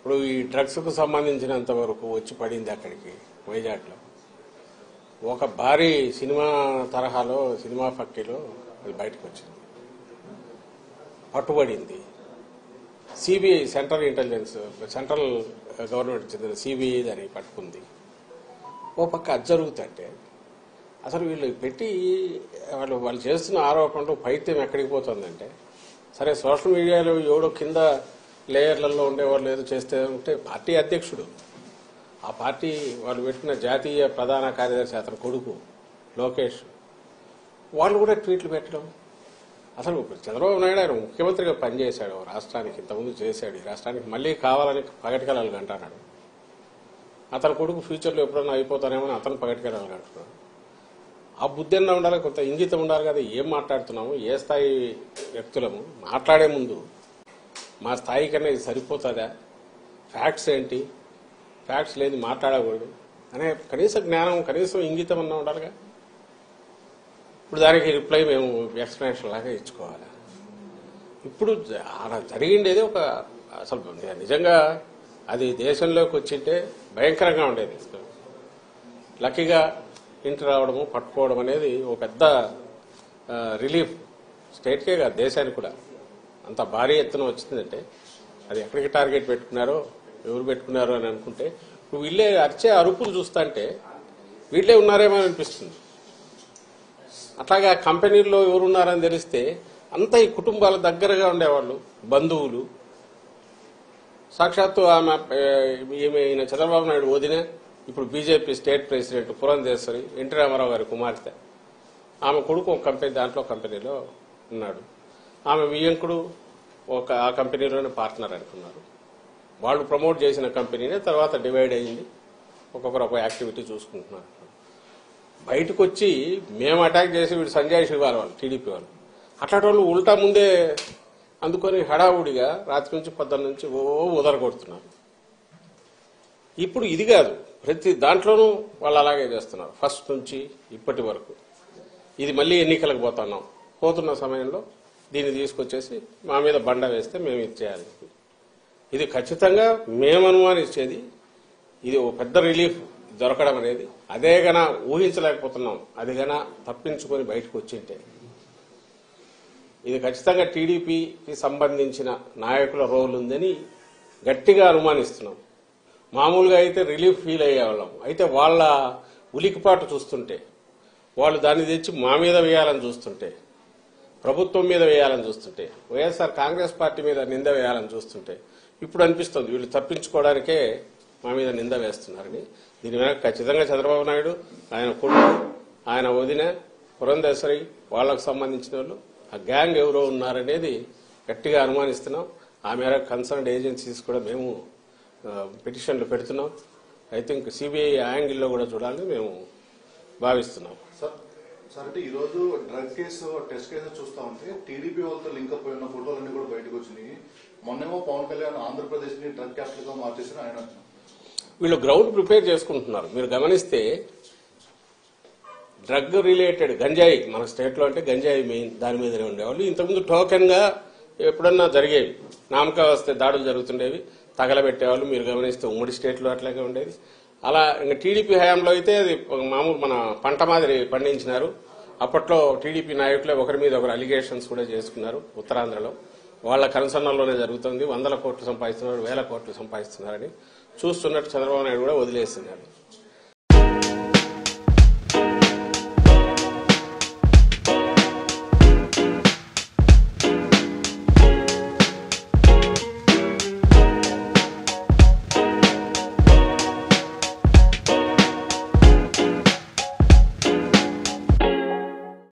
ఇప్పుడు ఈ డ్రగ్స్కు సంబంధించినంత వరకు వచ్చి పడింది అక్కడికి వైజాగ్లో ఒక భారీ సినిమా తరహాలో సినిమా ఫక్కీలో అది బయటకు వచ్చింది, పట్టుబడింది. CBI central intelligence central government చెందిన సిబిఐ దాన్ని పట్టుకుంది. ఓ పక్క అది జరుగుతుంటే అసలు వీళ్ళు పెట్టి వాళ్ళు చేస్తున్న ఆరోపణలు పైత్యం ఎక్కడికి పోతుందంటే, సరే సోషల్ మీడియాలో ఎవడో కింద లేయర్లలో ఉండేవాళ్ళు ఏదో చేస్తే ఉంటే పార్టీ అధ్యక్షుడు, ఆ పార్టీ వాళ్ళు పెట్టిన జాతీయ ప్రధాన కార్యదర్శి అతని కొడుకు లోకేష్, వాళ్ళు కూడా ట్వీట్లు పెట్టడం. అసలు చంద్రబాబు నాయుడు ఆయన ముఖ్యమంత్రిగా పనిచేశాడు రాష్ట్రానికి, ఇంతకుముందు చేశాడు, ఈ రాష్ట్రానికి మళ్ళీ కావాలని పగటికెళ్ళాలి అంటున్నాడు. అతని కొడుకు ఫ్యూచర్లో ఎప్పుడన్నా అయిపోతానేమో అని అతను పగటికెళ్ళాలి అంటున్నాడు. ఆ బుద్ధి అన్నా ఉండాలి, కొంత ఇంగితం ఉండాలి కదా. ఏం మాట్లాడుతున్నాము, ఏ స్థాయి వ్యక్తులము, మాట్లాడే ముందు మా స్థాయి కన్నా ఇది సరిపోతుందా, ఫ్యాక్ట్స్ ఏంటి, ఫ్యాక్ట్స్ లేదు మాట్లాడకూడదు అనే కనీస జ్ఞానం, కనీసం ఇంగితం అన్నా ఉండాలిగా. ఇప్పుడు దానికి రిప్లై మేము ఎక్స్ప్లెనేషన్ లాగా ఇచ్చుకోవాలి. ఇప్పుడు అలా జరిగిండేది ఒక అసలు నిజంగా అది దేశంలోకి వచ్చింటే భయంకరంగా ఉండేది. లక్కీగా ఇంటి రావడము పట్టుకోవడం అనేది ఒక పెద్ద రిలీఫ్ స్టేట్కే కాదు దేశానికి కూడా. అంత భారీ ఎత్తున వచ్చిందంటే అది ఎక్కడికి టార్గెట్ పెట్టుకున్నారో ఎవరు పెట్టుకున్నారో అని అనుకుంటే ఇప్పుడు వీళ్ళే అరిచే అరుపులు చూస్తుంటే వీళ్ళే ఉన్నారేమో అనిపిస్తుంది. అట్లాగా కంపెనీల్లో ఎవరున్నారని తెలిస్తే అంతా ఈ కుటుంబాల దగ్గరగా ఉండేవాళ్ళు, బంధువులు. సాక్షాత్తు ఆమె ఈయన చంద్రబాబు నాయుడు వదిన, ఇప్పుడు BJP state president Purandeswari, NT Rama Rao కుమార్తె, ఆమె కొడుకు ఒక కంపెనీ కంపెనీలో ఉన్నాడు. ఆమె వియ్యంకుడు ఆ కంపెనీలోనే పార్ట్నర్ అనుకున్నారు. వాళ్ళు ప్రమోట్ చేసిన కంపెనీనే తర్వాత డివైడ్ అయ్యింది, ఒక్కొక్కరు ఒక యాక్టివిటీ చూసుకుంటున్నారు. బయటకు వచ్చి మేము అటాక్ చేసి వీడు సంజయ్ శివాల్ వాళ్ళు టీడీపీ వాళ్ళు అట్లాంటి వాళ్ళు ఉల్టా ముందే అందుకొని హడావుడిగా రాత్రి నుంచి పొద్దున్న నుంచి ఉదరగొడుతున్నారు. ఇప్పుడు ఇది కాదు, ప్రతి దాంట్లోనూ వాళ్ళు అలాగే చేస్తున్నారు ఫస్ట్ నుంచి ఇప్పటి వరకు. ఇది మళ్ళీ ఎన్నికలకు పోతున్న సమయంలో దీన్ని తీసుకొచ్చేసి మా మీద బండ వేస్తే మేము ఇది చేయాలి. ఇది ఖచ్చితంగా మేము అనుమానించేది. ఇది ఒక పెద్ద రిలీఫ్ దొరకడం అనేది. అదే గన ఊహించలేకపోతున్నాం. అది గన తప్పించుకొని బయటకు వచ్చింటే ఇది ఖచ్చితంగా టీడీపీకి సంబంధించిన నాయకుల రోల్ ఉందని గట్టిగా అనుమానిస్తున్నాం. మామూలుగా అయితే రిలీఫ్ ఫీల్ అయ్యేవాళ్ళం. అయితే వాళ్ళ ఉలికిపాటు చూస్తుంటే, వాళ్ళు దాన్ని తెచ్చి మా మీద వేయాలని చూస్తుంటే, ప్రభుత్వం మీద వేయాలని చూస్తుంటే, వైఎస్ఆర్ కాంగ్రెస్ పార్టీ మీద నింద వేయాలని చూస్తుంటే ఇప్పుడు అనిపిస్తుంది వీళ్ళు తప్పించుకోవడానికే మా మీద నింద వేస్తున్నారని. దీని వెనక ఖచ్చితంగా చంద్రబాబు నాయుడు, ఆయన కొడుకు, ఆయన వదిన పురంధేశ్వరి, వాళ్లకు సంబంధించిన వాళ్ళు, ఆ గ్యాంగ్ ఎవరో ఉన్నారనేది గట్టిగా అనుమానిస్తున్నాం. ఆ మేరకు కన్సర్న్డ్ ఏజెన్సీస్ కూడా మేము పిటిషన్లు పెడుతున్నాం. ఐ థింక్ సిబిఐ యాంగిల్లో కూడా చూడాలని మేము భావిస్తున్నాం. సార్ అంటే ఈ రోజు డ్రగ్ కేసు టెస్ట్ కేసు చూస్తా ఉంటే టీడీపీ వాళ్ళతో లింక్ అప్ అయిన ఫోటోలన్నీ కూడా బయటకు వచ్చినాయి. మొన్నేమో పవన్ కళ్యాణ్ ఆంధ్రప్రదేశ్ ని డ్రగ్ క్యాపిటల్ గా మార్చేసిన ఆయన వీళ్ళు గ్రౌండ్ ప్రిపేర్ చేసుకుంటున్నారు. మీరు గమనిస్తే డ్రగ్ రిలేటెడ్ గంజాయి మన స్టేట్ లో అంటే గంజాయి మెయిన్, దాని మీదనే ఉండేవాళ్ళు. ఇంతకుముందు టోకెన్ గా ఎప్పుడన్నా జరిగేవి, నామకా వస్తే దాడులు జరుగుతుండేవి, తగలబెట్టేవాళ్ళు. మీరు గమనిస్తే ఉమ్మడి స్టేట్ లో అట్లాగే ఉండేది. అలా ఇంకా టీడీపీ హయాంలో అయితే అది మామూలు మన పంట మాదిరి పండించినారు. అప్పట్లో టీడీపీ నాయకులే ఒకరి మీద ఒకరు అలిగేషన్స్ కూడా చేసుకున్నారు. ఉత్తరాంధ్రలో వాళ్ళ కన్సర్న్లోనే జరుగుతుంది. 100 కోట్లు సంపాదిస్తున్నారు, 1000 కోట్లు సంపాదిస్తున్నారని చూస్తున్నట్టు చంద్రబాబు నాయుడు కూడా వదిలేస్తున్నారు.